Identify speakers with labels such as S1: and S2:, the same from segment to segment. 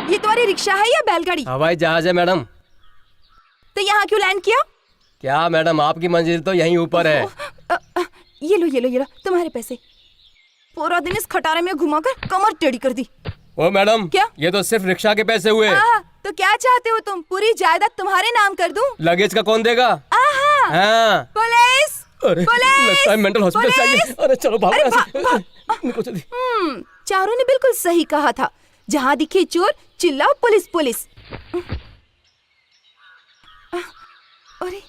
S1: ये तुम्हारी रिक्शा है या बैलगाड़ी?
S2: हवाई जहाज है मैडम।
S1: तो यहाँ क्यों लैंड किया?
S2: क्या मैडम, आपकी मंजिल तो यहीं ऊपर है।
S1: ये लो ये लो ये लो तुम्हारे पैसे। पूरा दिन इस खटारे में घुमाकर कमर टेढ़ी कर दी।
S2: ओ मैडम,
S1: क्या?
S2: ये तो सिर्फ रिक्शा के पैसे हुए।
S1: तो क्या चाहते हो तुम? पूरी जायदाद तुम्हारे नाम कर दूं?
S2: लगेज का कौन देगा? हाँ।
S1: पुलिस!
S2: अरे लगता है मेंटल हॉस्पिटल चाहिए। अरे चलो भागो यहाँ से। निकलो जल्दी।
S1: चारों ने बिल्कुल सही कहा था। जहाँ दिखे चोर चिल्लाओ पुलिस पुलिस। अरे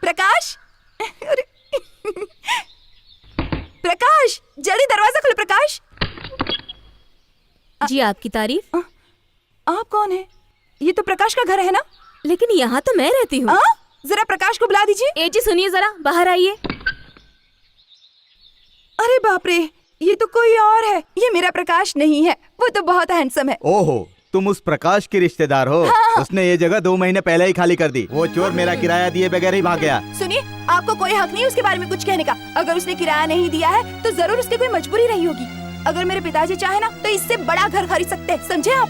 S1: प्रकाश, अरे प्रकाश, जल्दी दरवाजा खोलो प्रकाश।
S3: जी आपकी तारीफ।
S1: आप कौन है? ये तो प्रकाश का घर है ना?
S3: लेकिन यहाँ तो मैं रहती हूँ।
S1: जरा प्रकाश को बुला दीजिए।
S3: जी सुनिए जरा, बाहर आइए।
S1: अरे बाप रे, ये तो कोई और है। ये मेरा प्रकाश नहीं है, वो तो बहुत हैंडसम है।
S4: ओहो, तुम उस प्रकाश की रिश्तेदार हो?
S1: हाँ।
S4: उसने ये जगह 2 महीने पहले ही खाली कर दी। वो चोर मेरा किराया दिए बगैर ही भाग गया।
S1: सुनिए, आपको कोई हक नहीं उसके बारे में कुछ कहने का। अगर उसने किराया नहीं दिया है तो जरूर उसकी कोई मजबूरी रही होगी। अगर मेरे पिताजी चाहे ना तो इससे बड़ा घर खरीद सकते हैं, समझे आप?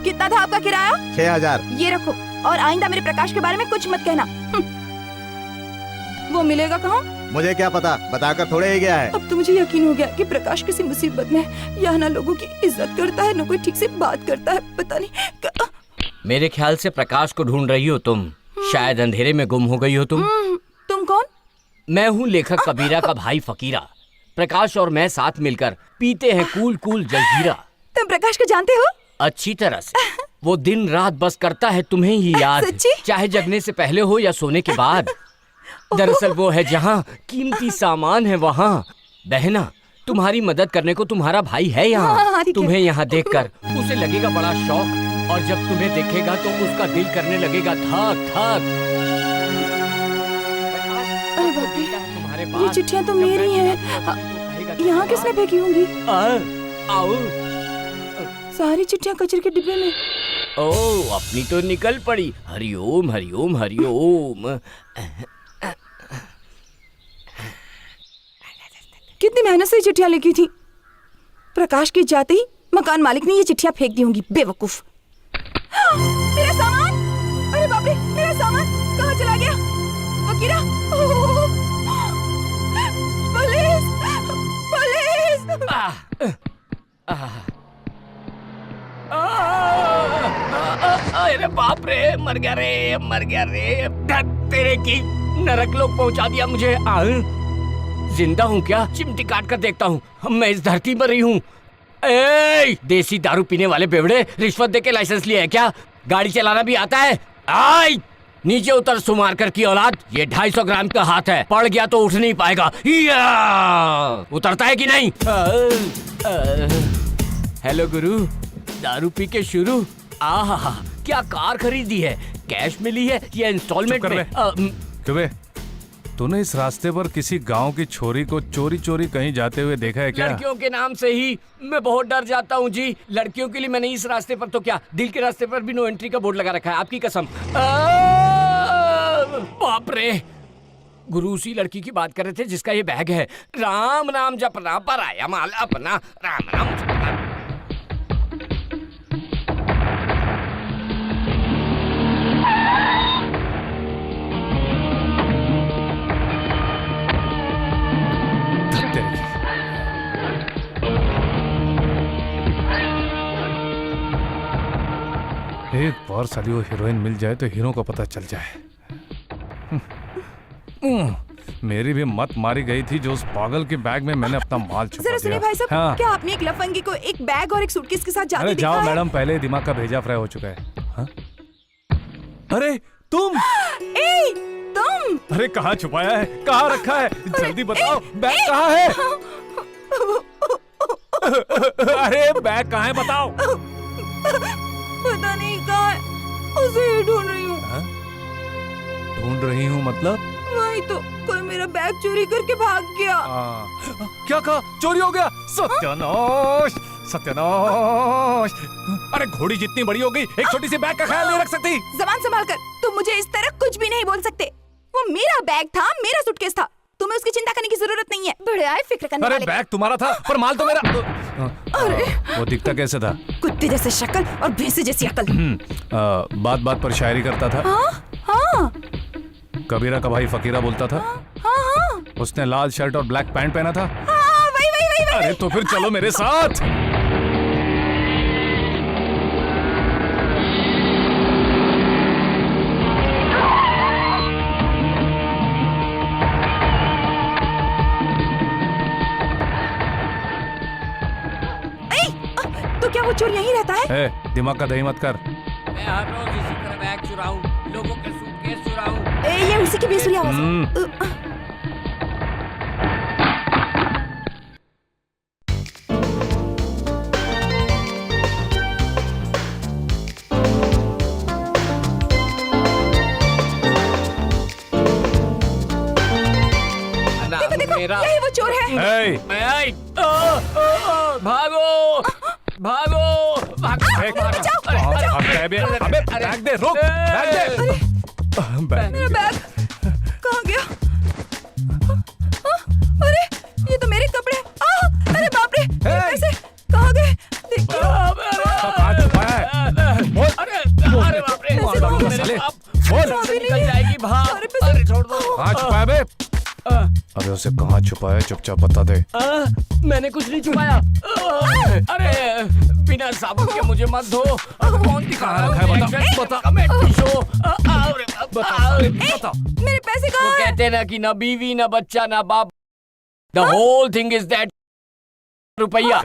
S1: कितना था आपका किराया?
S4: 6000।
S1: ये रखो, और आइंदा मेरे प्रकाश के बारे में कुछ मत कहना। वो मिलेगा कहाँ?
S4: मुझे क्या पता, बताकर थोड़े ही गया है।
S1: अब तो मुझे यकीन हो गया कि प्रकाश किसी मुसीबत में है। यहाँ ना लोगों की इज्जत करता है, न कोई ठीक से बात करता है। पता नहीं।
S5: मेरे ख्याल से प्रकाश को ढूंढ रही हो तुम। शायद अंधेरे में गुम हो गई हो तुम।
S1: तुम कौन?
S5: मैं हूँ लेखक कबीरा का भाई फकीरा। प्रकाश और मैं साथ मिलकर पीते हैं कूल कूल जलजीरा।
S1: तुम प्रकाश को जानते हो?
S5: अच्छी तरह से। वो दिन रात बस करता है तुम्हें ही याद,
S1: सच्ची?
S5: चाहे जगने से पहले हो या सोने के बाद। दरअसल वो है जहाँ कीमती सामान है वहाँ। बहना, तुम्हारी मदद करने को तुम्हारा भाई है यहाँ। तुम्हें यहाँ देखकर उसे लगेगा बड़ा शौक, और जब तुम्हें देखेगा तो उसका दिल करने लगेगा धक धक।
S1: अरे बाप रे, ये चिट्ठियाँ तो मेरी हैं। यहाँ किसने फेंकी होंगी?
S5: आओ।
S1: सारी चिट्ठियाँ कचरे के डिब्बे में।
S5: ओ, अपनी तो निकल पड़ी। हरिओम हरिओम हरिओम।
S1: कितनी मेहनत से चिट्ठियाँ लिखी थी। प्रकाश के जाते ही मकान मालिक ने ये चिट्ठियाँ फेंक दी होंगी, बेवकूफ। मेरा सामान! अरे बाप रे, मेरा सामान कहाँ चला गया? वकीरा! पुलिस! पुलिस!
S5: अरे बाप रे, मर गया रे, मर गया रे। तेरे की नरक लोग पहुंचा दिया मुझे। जिंदा हूँ क्या? चिमटी काट कर देखता हूँ। मैं इस धरती पर ही हूँ। देसी दारू पीने वाले बेवड़े, रिश्वत देके लाइसेंस लिया है क्या? गाड़ी चलाना भी आता है? आई नीचे उतर सुमार कर की औलाद। ये 250 ग्राम का हाथ है, पड़ गया तो उठ नहीं पाएगा। उतरता है कि नहीं? हेलो गुरु, दारू पी के शुरू। आहा, क्या कार खरीदी है? कैश में ली है या इंस्टॉलमेंट में?
S6: क्यों बे? तूने इस रास्ते पर किसी गांव की छोरी को चोरी चोरी कहीं जाते हुए देखा है क्या?
S5: लड़कियों के नाम से ही मैं बहुत डर जाता हूँ जी। लड़कियों के लिए मैंने इस रास्ते पर तो क्या, दिल के रास्ते पर भी नो एंट्री का बोर्ड लगा रखा है, आपकी कसम। बाप रे, गुरु उसी लड़की की बात कर रहे थे जिसका ये बैग है। राम राम जपना पर आया माल अपना, राम राम जपना।
S6: एक बार साली वो हीरोइन मिल जाए तो हीरो को पता चल जाए। मेरी भी मत मारी गई थी जो उस पागल के बैग में मैंने अपना माल छुपा दिया।
S1: जरा सुनिए भाई साहब,
S6: हाँ?
S1: क्या आपने एक लफंगी को एक बैग और एक सूटकेस के साथ जाते
S6: अरे
S1: देखा
S6: जाओ
S1: है?
S6: मैडम, पहले ही दिमाग का भेजा फ्राई हो चुका है। हाँ? अरे तुम!
S1: तुम!
S6: अरे कहाँ छुपाया है, कहाँ रखा है? जल्दी बताओ, बैग कहाँ है? अरे बैग कहाँ है बताओ।
S1: पता नहीं कहाँ है, उसे ही ढूंढ रही हूँ।
S6: ढूंढ रही हूँ मतलब?
S1: वही तो, कोई मेरा बैग चोरी करके भाग गया।
S6: क्या कहा? चोरी हो गया? सत्यानाश, सत्यानाश। अरे घोड़ी जितनी बड़ी हो गई, एक छोटी सी बैग का ख्याल नहीं रख सकती?
S1: जबान संभाल कर, तुम मुझे इस तरह कुछ भी नहीं बोल सकते। वो मेरा बैग था, मेरा सूटकेस था। तुम्हें उसकी चिंता करने की जरूरत नहीं है। बड़े आए फिक्र करने
S6: अरे
S1: वाले।
S6: बैग तुम्हारा था पर माल तो मेरा। वो दिखता कैसे था?
S1: कुत्ते जैसे शक्ल और भैंसे जैसी अकल।
S6: बात बात पर शायरी करता था।
S1: हाँ
S6: कबीरा का भाई फकीरा बोलता था।
S1: हाँ
S6: उसने लाल शर्ट और ब्लैक पैंट पहना था।
S1: हाँ, वही।
S6: अरे तो फिर चलो मेरे साथ।
S1: तो क्या वो चोर यहीं रहता है?
S6: ए, दिमाग का दही मत कर।
S5: मैं हर रोज इसी तरह बैग चुराऊं, लोगों के सूटकेस चुराऊं।
S1: ये उसी की बेसुरी आवाज है। देखो यही वो चोर है।
S6: ए,
S5: भागो भागो
S6: अबे बैग दे, रुक, बैग दे। बैग
S1: मेरा बैग कहाँ गया? अरे ये तो मेरे कपड़े। अरे बाप रे, मेरे पैसे कहाँ गए? देखिए।
S6: कहाँ छुपाया है? बोल।
S5: अरे बाप रे,
S6: साले, बोल।
S5: निकल जाएगी भाग।
S1: अरे पैसे-
S5: अरे छोड़ दो।
S6: कहाँ छुपाया बे? अबे उसे कहाँ छुपाया चुपचाप बता दे।
S5: मैंने कुछ नहीं छुपाया। अरे बिना साबुन के मुझे मत धो। कौन दिखा
S6: कहाँ रखा है? बता, बता।
S5: बता।
S1: मेरे पैसे कहाँ
S5: वो
S1: हैं?
S5: कहते हैं ना कि ना बीवी ना बच्चा ना बाप। The whole thing is that रुपया।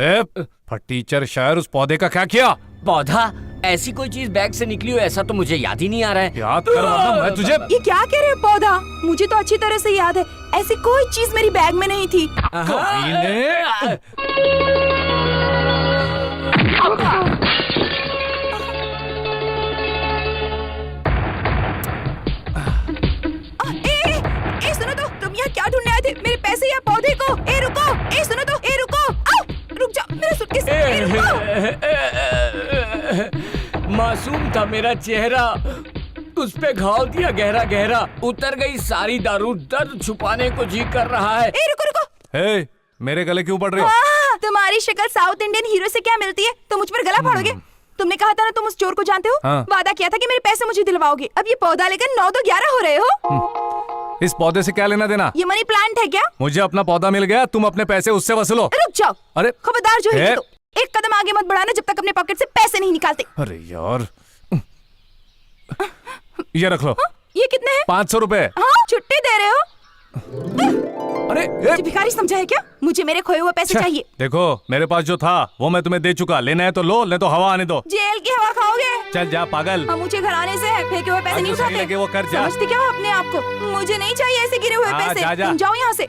S6: टीचर शायर उस पौधे का क्या किया?
S5: पौधा? ऐसी कोई चीज बैग से निकली हो ऐसा तो मुझे याद ही नहीं आ रहा है।
S6: याद कर वरना मैं तुझे।
S1: ये क्या कह रहे हो? पौधा? मुझे तो अच्छी तरह से याद है, ऐसी कोई चीज मेरी बैग में नहीं थी। ए सुनो तो, तुम यहाँ क्या ढूंढने आए थे? मेरे पैसे या पौधे को? ए रुको, ए सुनो तो, ए रुको, रुक जाओ, मेरा सूटकेस, ए रुको।
S5: मासूम था मेरा चेहरा, उस पे घाव दिया गहरा गहरा, उतर गई सारी दारू, दर्द छुपाने को जी कर रहा है।
S1: ए रुको रुको।
S6: हे, मेरे गले क्यों पड़ रही हो?
S1: तुम्हारी शक्ल साउथ इंडियन हीरो से क्या मिलती है? तो मुझ पर गला फाड़ोगे? तुमने कहा था ना तुम उस चोर को जानते हो।
S6: हाँ।
S1: वादा किया था कि मेरे पैसे मुझे दिलवाओगे। अब ये पौधा लेकर 9 तो 11 हो रहे हो।
S6: इस पौधे से क्या लेना देना?
S1: ये मनी प्लांट है क्या?
S6: मुझे अपना पौधा मिल गया, तुम अपने पैसे उससे वसूलो।
S1: रुक जाओ।
S6: अरे
S1: खबरदार जो है तो एक कदम आगे मत बढ़ाना जब तक अपने पॉकेट से पैसे नहीं निकालते।
S6: अरे यार, ये रख लो।
S1: ये कितने हैं?
S6: 500 रुपए।
S1: हाँ, छुट्टी दे रहे हो?
S6: अरे
S1: मुझे भिखारी समझा है क्या? मुझे मेरे खोए हुए पैसे चाहिए।
S6: देखो मेरे पास जो था वो मैं तुम्हें दे चुका, लेना है तो लो, नहीं तो हवा आने दो।
S1: जेल की हवा खाओगे?
S6: चल जा पागल।
S1: हम मुझे घर आने से है, फेंके हुए पैसे
S6: अब
S1: नहीं
S6: जो सही
S1: उठाते।
S6: लगे वो कर जा।
S1: समझते क्या हो अपने आप को? मुझे नहीं चाहिए ऐसे गिरे हुए
S6: हाँ,
S1: पैसे।
S6: जा, जा।
S1: तुम जाओ यहाँ से।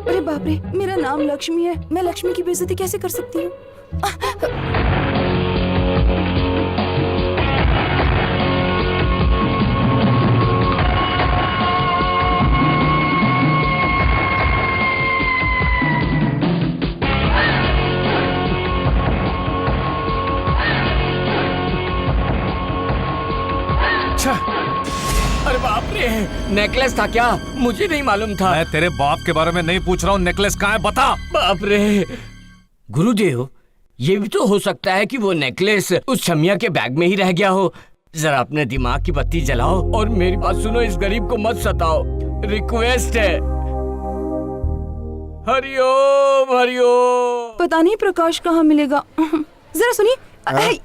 S1: अरे बाप रे, मेरा नाम लक्ष्मी है, मैं लक्ष्मी की बेइज्जती कैसे कर सकती हूँ?
S5: अरे बाप रे, नेकलेस था क्या? मुझे नहीं मालूम था।
S6: मैं तेरे बाप के बारे में नहीं पूछ रहा हूँ, नेकलेस कहाँ है बता।
S5: बाप रे, गुरुदेव ये भी तो हो सकता है कि वो नेकलेस उस छमिया के बैग में ही रह गया हो। जरा अपने दिमाग की बत्ती जलाओ और मेरी बात सुनो, इस गरीब को मत सताओ, रिक्वेस्ट है। हरिओम हरिओम।
S1: पता नहीं प्रकाश कहाँ मिलेगा। जरा सुनिए,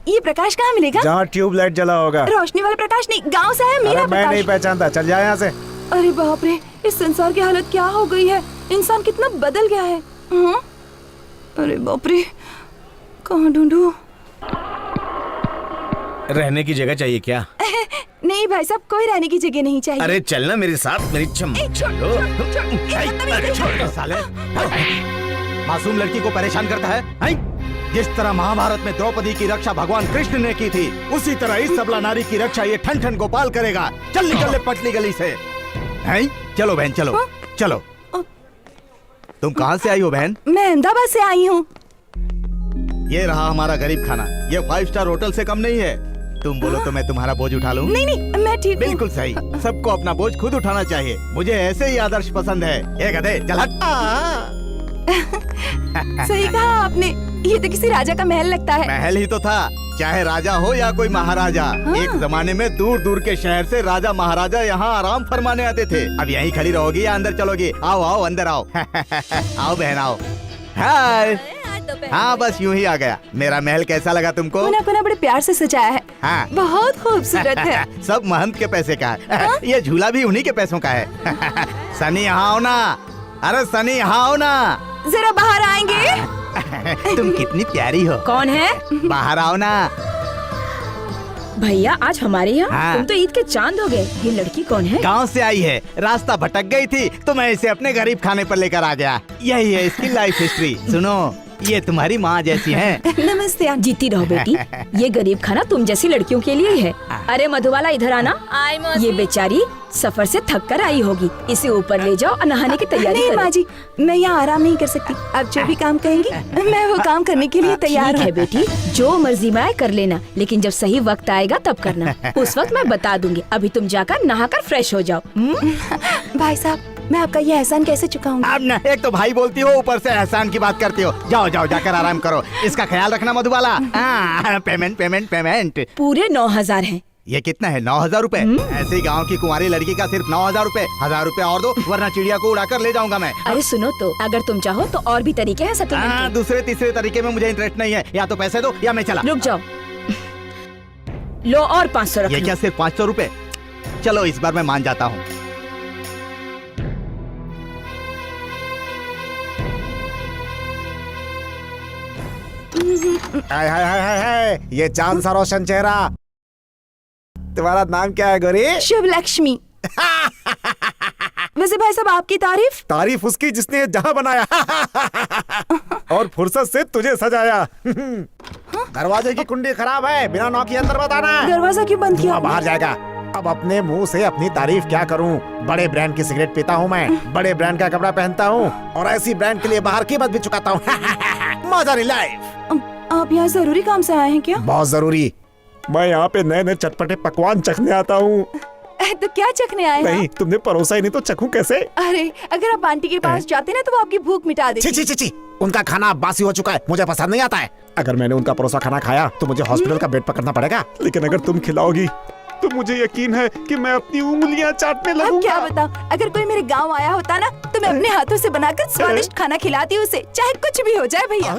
S1: ये प्रकाश कहाँ मिलेगा?
S4: जहाँ ट्यूबलाइट जला होगा।
S1: रोशनी वाला प्रकाश नहीं, गांव से है मेरा
S4: अरे मैं नहीं
S1: प्रकाश।
S4: पहचानता, चल जा यहाँ से।
S1: अरे बाप रे, इस संसार की हालत क्या हो गई है? इंसान कितना बदल गया है। अरे बाप रे, कहाँ ढूंढूं?
S7: रहने की जगह चाहिए क्या?
S1: नहीं भाई साहब, कोई रहने की जगह नहीं चाहिए।
S7: अरे चलना मेरे साथ, मेरी
S4: साले मासूम लड़की को परेशान करता है, हैं? जिस तरह महाभारत में द्रौपदी की रक्षा भगवान कृष्ण ने की थी, उसी तरह इस सबला नारी की रक्षा ये ठन ठन गोपाल करेगा। चल निकल ले पटली गली से। हैं? चलो बहन चलो, चलो। तुम कहाँ से आई हो बहन?
S1: मैं अहमदाबाद से आई हूँ।
S4: ये रहा हमारा गरीब खाना, ये 5 स्टार होटल से कम नहीं है। तुम बोलो तो मैं तुम्हारा बोझ उठा लूं?
S1: नहीं नहीं, मैं ठीक हूँ।
S4: बिल्कुल सही। सबको अपना बोझ खुद उठाना चाहिए। मुझे ऐसे ही आदर्श पसंद है। ए गधे, चल हट।
S1: सही कहा आपने, ये तो किसी राजा का महल लगता है।
S4: महल ही तो था, चाहे राजा हो या कोई महाराजा। एक जमाने में दूर दूर के शहर से राजा महाराजा यहाँ आराम फरमाने आते थे। अब यहीं खड़ी रहोगी या अंदर चलोगी? आओ आओ अंदर आओ। आओ बहन आओ। हाय। हाँ बस यूं ही आ गया। मेरा महल कैसा लगा तुमको?
S1: कोना कोना बड़े प्यार से सजाया है।
S4: हाँ।
S1: बहुत खूबसूरत है।
S4: सब महंत के पैसे का है। ये झूला भी उन्हीं के पैसों का है। सनी यहाँ आओ ना। अरे सनी यहाँ आओ ना।
S1: जरा बाहर आएंगे?
S4: तुम कितनी प्यारी हो।
S3: कौन है?
S4: बाहर आओ ना।
S3: भैया आज हमारे यहाँ
S4: हाँ।
S3: तुम तो ईद के चांद हो गए। ये लड़की कौन है?
S4: गांव से आई है, रास्ता भटक गई थी तो मैं इसे अपने गरीब खाने पर लेकर आ गया। यही है इसकी लाइफ हिस्ट्री। सुनो, ये तुम्हारी माँ जैसी है।
S1: नमस्ते आंटी।
S3: जीती रहो बेटी। ये गरीब खाना तुम जैसी लड़कियों के लिए ही है। अरे मधुबाला इधर आना। ये बेचारी सफर से थक कर आई होगी, इसे ऊपर ले जाओ और नहाने की तैयारी
S1: नहीं
S3: करो।
S1: माँ जी, मैं यहाँ आराम नहीं कर सकती। आप जो भी काम कहेंगी मैं वो काम करने के लिए तैयार
S3: ठीक
S1: हूँ।
S3: है बेटी, जो मर्जी में आए कर लेना, लेकिन जब सही वक्त आएगा तब करना। उस वक्त मैं बता दूंगी। अभी तुम जाकर नहाकर फ्रेश हो जाओ।
S1: भाई साहब, मैं आपका ये एहसान कैसे चुकाऊंगी?
S4: अब न, एक तो भाई बोलती हो, ऊपर से एहसान की बात करती हो। जाओ जाओ जाकर आराम करो। इसका ख्याल रखना मधुबाला। Payment payment payment.
S3: पूरे 9,000 हैं।
S4: ये कितना है? 9,000 रूपए? ऐसी गांव की कुंवारी लड़की का सिर्फ 9,000 रूपए। 1,000 रूपए और दो, वरना चिड़िया को उड़ाकर ले जाऊंगा मैं।
S3: अरे सुनो तो, अगर तुम चाहो तो और भी तरीके हैं सेटलमेंट के।
S4: दूसरे तीसरे तरीके में मुझे इंटरेस्ट नहीं है। या तो पैसे दो या मैं चला।
S3: रुक जाओ, लो और 500 रख
S4: ये
S3: लो।
S4: क्या सिर्फ 500 रूपए? चलो इस बार मैं मान जाता हूँ।
S8: हाय हाय हाय हाय हाय, ये चांद सा रोशन चेहरा। तुम्हारा नाम क्या है गोरी?
S1: शुभ लक्ष्मी। वैसे भाई साहब, आपकी तारीफ?
S8: तारीफ उसकी जिसने जहां बनाया और फुर्सत से तुझे सजाया। दरवाजे की कुंडी खराब है, बिना नॉक के अंदर बताना।
S1: दरवाजा क्यों बंद किया?
S8: धुआं बाहर जाएगा। अब अपने मुंह से अपनी तारीफ क्या करूं? बड़े ब्रांड की सिगरेट पीता हूं मैं, बड़े ब्रांड का कपड़ा पहनता हूं और ऐसी ब्रांड के लिए बाहर कीमत भी चुकाता हूं। मजा नहीं लाइफ।
S1: आप यहाँ जरूरी काम से आए हैं क्या?
S8: बहुत जरूरी। मैं यहाँ पे नए नए चटपटे पकवान चखने आता हूँ।
S1: तो क्या चखने आए हैं?
S8: नहीं, तुमने परोसा ही नहीं तो चखूं कैसे?
S1: अरे, अगर आप आंटी के पास जाते ना तो वो आपकी भूख मिटा देती।
S8: छी छी छी छी, उनका खाना अब बासी हो चुका है, मुझे पसंद नहीं आता है। अगर मैंने उनका परोसा खाना खाया तो मुझे हॉस्पिटल का बेड पकड़ना पड़ेगा। लेकिन अगर तुम खिलाओगी तो मुझे यकीन है कि मैं अपनी उंगलियां चाटने
S1: अब
S8: लगूंगा।
S1: क्या बताऊं, अगर कोई मेरे गांव आया होता ना तो मैं अपने हाथों से बनाकर स्वादिष्ट खाना खिलाती उसे, चाहे कुछ भी हो जाए भैया।